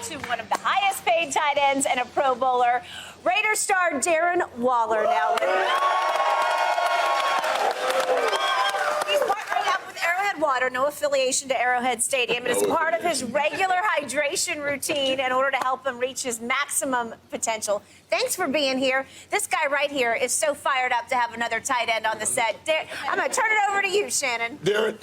to one of the highest paid tight ends and a Pro Bowler, Raider star Darren Waller now with He's partnering up with Arrowhead Water, no affiliation to Arrowhead Stadium, and it's part of his regular hydration routine in order to help him reach his maximum potential. Thanks for being here. This guy right here is so fired up to have another tight end on the set. I'm going to turn it over to you, Shannon. Darren,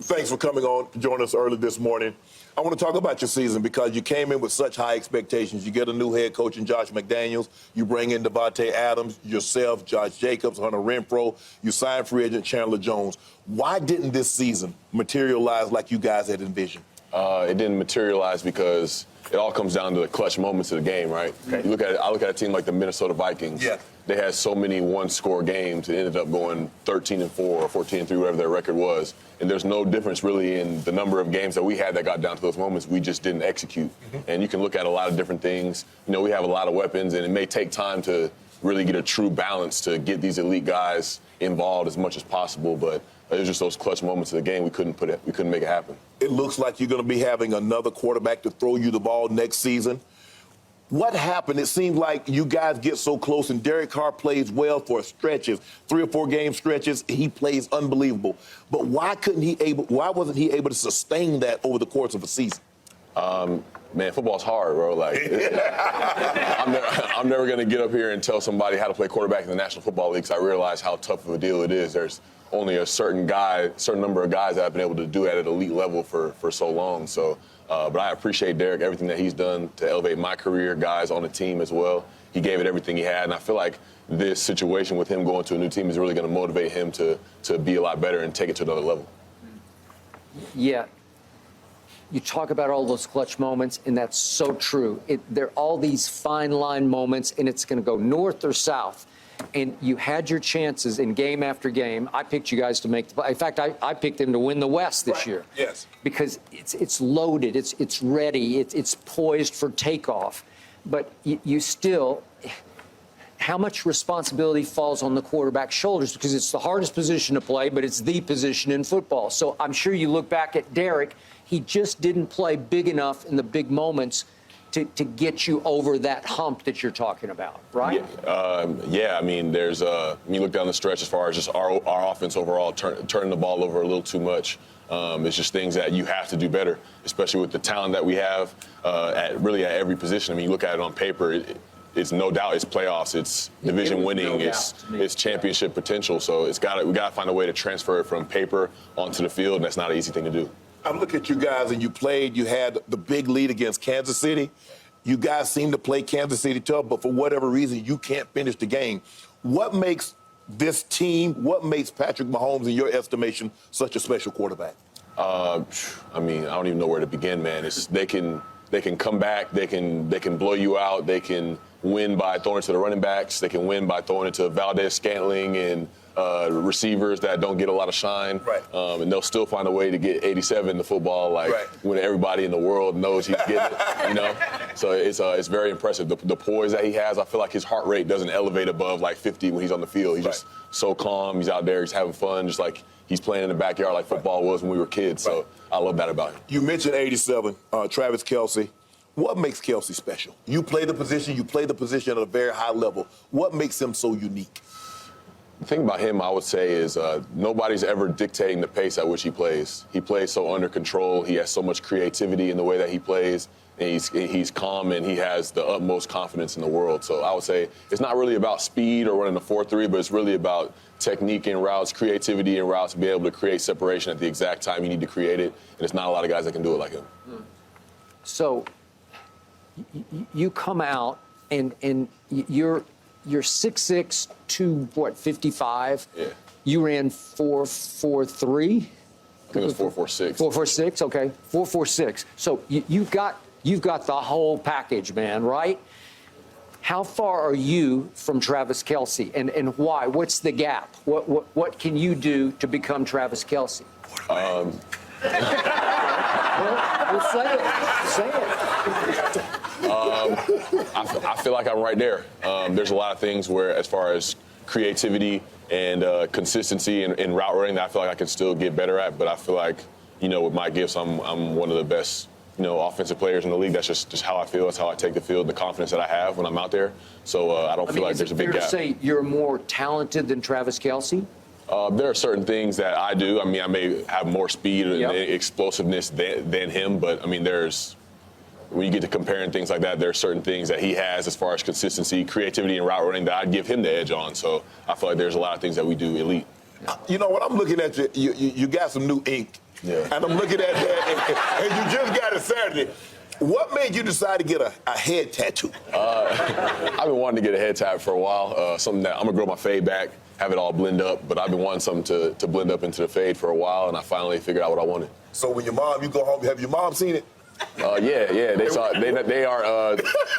thanks for coming on, joining us early this morning. I want to talk about your season because you came in with such high expectations. You get a new head coach in Josh McDaniels. You bring in Davante Adams, yourself, Josh Jacobs, Hunter Renfrow. You sign free agent Chandler Jones. Why didn't this season materialize like you guys had envisioned? It didn't materialize because it all comes down to the clutch moments of the game, right? Okay. I look at a team like the Minnesota Vikings. Yeah. They had so many one-score games. It ended up going 13-4 or 14-3, whatever their record was. And there's no difference really in the number of games that we had that got down to those moments. We just didn't execute. And you can look at a lot of different things. You know, we have a lot of weapons, and it may take time to really get a true balance to get these elite guys involved as much as possible. But it was just those clutch moments of the game. We couldn't make it happen. It looks like you're going to be having another quarterback to throw you the ball next season. What happened? It seems like you guys get so close, and Derek Carr plays well for stretches, 3 or 4 game stretches. He plays unbelievable. But why wasn't he able to sustain that over the course of a season? Man, football's hard, bro. Like, I'm never going to get up here and tell somebody how to play quarterback in the National Football League because I realize how tough of a deal it is. There's only a certain number of guys that have been able to do it at an elite level for so long. So, but I appreciate Derek, everything that he's done to elevate my career, guys on the team as well. He gave it everything he had, and I feel like this situation with him going to a new team is really going to motivate him to be a lot better and take it to another level. Yeah. You talk about all those clutch moments, and that's so true. They're all these fine line moments, and it's going to go north or south. And you had your chances in game after game. I picked you guys to make the play. In fact, I picked them to win the West this year. Yes. Because it's loaded, it's ready, it's poised for takeoff. But you still, how much responsibility falls on the quarterback's shoulders? Because it's the hardest position to play, but it's the position in football. So I'm sure you look back at Derek, he just didn't play big enough in the big moments to get you over that hump that you're talking about, right? Yeah, I mean, you look down the stretch as far as just our offense overall, turning the ball over a little too much. It's just things that you have to do better, especially with the talent that we have at every position. I mean, you look at it on paper, it's no doubt it's playoffs, it's division winning, it's championship potential. So we got to find a way to transfer it from paper onto the field, and that's not an easy thing to do. I'm looking at you guys, and you had the big lead against Kansas City. You guys seem to play Kansas City tough, but for whatever reason, you can't finish the game. What makes this team, what makes Patrick Mahomes, in your estimation, such a special quarterback? I mean, I don't even know where to begin, man. They can come back, they can blow you out, they can win by throwing it to the running backs, they can win by throwing it to Valdez-Scantling and receivers that don't get a lot of shine, and they'll still find a way to get 87 to football, when everybody in the world knows he's getting it, you know. So it's very impressive. The poise that he has, I feel like his heart rate doesn't elevate above 50 when he's on the field. He's just so calm. He's out there. He's having fun, just like he's playing in the backyard like football was when we were kids. So I love that about him. You mentioned 87, Travis Kelce. What makes Kelce special? You play the position at a very high level. What makes him so unique? The thing about him, I would say, is nobody's ever dictating the pace at which he plays. He plays so under control. He has so much creativity in the way that he plays. And he's calm, and he has the utmost confidence in the world. So I would say it's not really about speed or running a 4-3, but it's really about technique in routes, creativity in routes, to be able to create separation at the exact time you need to create it. And there's not a lot of guys that can do it like him. So you come out, and you're 6'6", 255. Yeah. You ran 4.43. I think it was 4.46. 4.46. Okay, 4.46. So you've got the whole package, man, right? How far are you from Travis Kelce, and why? What's the gap? What can you do to become Travis Kelce? Well, say it. I feel like I'm right there. There's a lot of things where, as far as creativity and consistency in route running, that I feel like I can still get better at. But I feel like, with my gifts, I'm one of the best offensive players in the league. That's just how I feel. That's how I take the field, the confidence that I have when I'm out there. So I don't feel like there's a big gap. Is it fair to say you're more talented than Travis Kelce? There are certain things that I do. I mean, I may have more speed and explosiveness than him, but I mean, when you get to comparing things like that, there are certain things that he has as far as consistency, creativity, and route running that I'd give him the edge on. So I feel like there's a lot of things that we do elite. You know what? I'm looking at you got some new ink. Yeah. And I'm looking at that, and you just got it Saturday. What made you decide to get a head tattoo? I've been wanting to get a head tat for a while. Something that I'm going to grow my fade back, have it all blend up. But I've been wanting something to blend up into the fade for a while, and I finally figured out what I wanted. So when you go home, have your mom seen it? Yeah. They saw it. They are,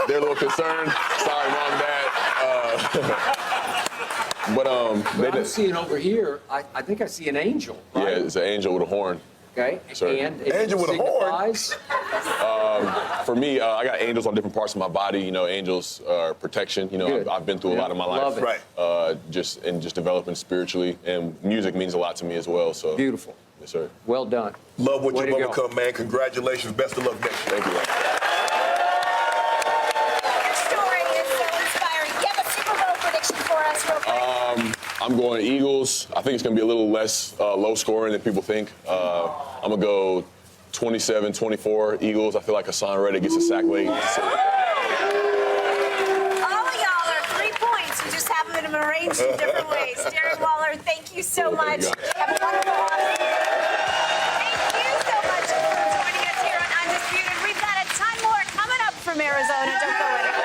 they're a little concerned. Sorry, Mom and Dad. But I'm seeing over here, I think I see an angel. Right? Yeah, it's an angel with a horn. Okay. Sorry. And angel with a horn. For me, I got angels on different parts of my body. Angels are protection. I've been through a lot of my life. Love it. Right. Just developing spiritually, and music means a lot to me as well. So beautiful. Yes, sir. Well done. Love what you've overcome, man. Congratulations. Best of luck next year. Thank you. Your story is so inspiring. Do you have a Super Bowl prediction for us real quick? I'm going Eagles. I think it's going to be a little less low scoring than people think. I'm going to go 27-24 Eagles. I feel like Hassan Reddick gets a sack late. All of y'all are 3 points. You just have them arranged in different ways. Darren Waller, thank you so much. Have a wonderful offseason. Thank you so much for joining us here on Undisputed. We've got a ton more coming up from Arizona. Don't go anywhere.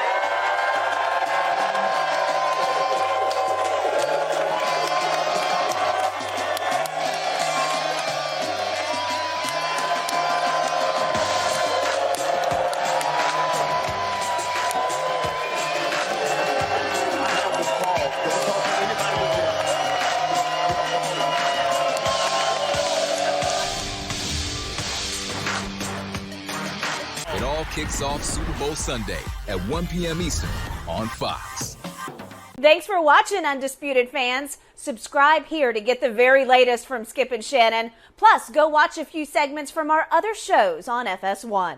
It all kicks off Super Bowl Sunday at 1 p.m. Eastern on Fox. Thanks for watching, Undisputed fans. Subscribe here to get the very latest from Skip and Shannon. Plus, go watch a few segments from our other shows on FS1.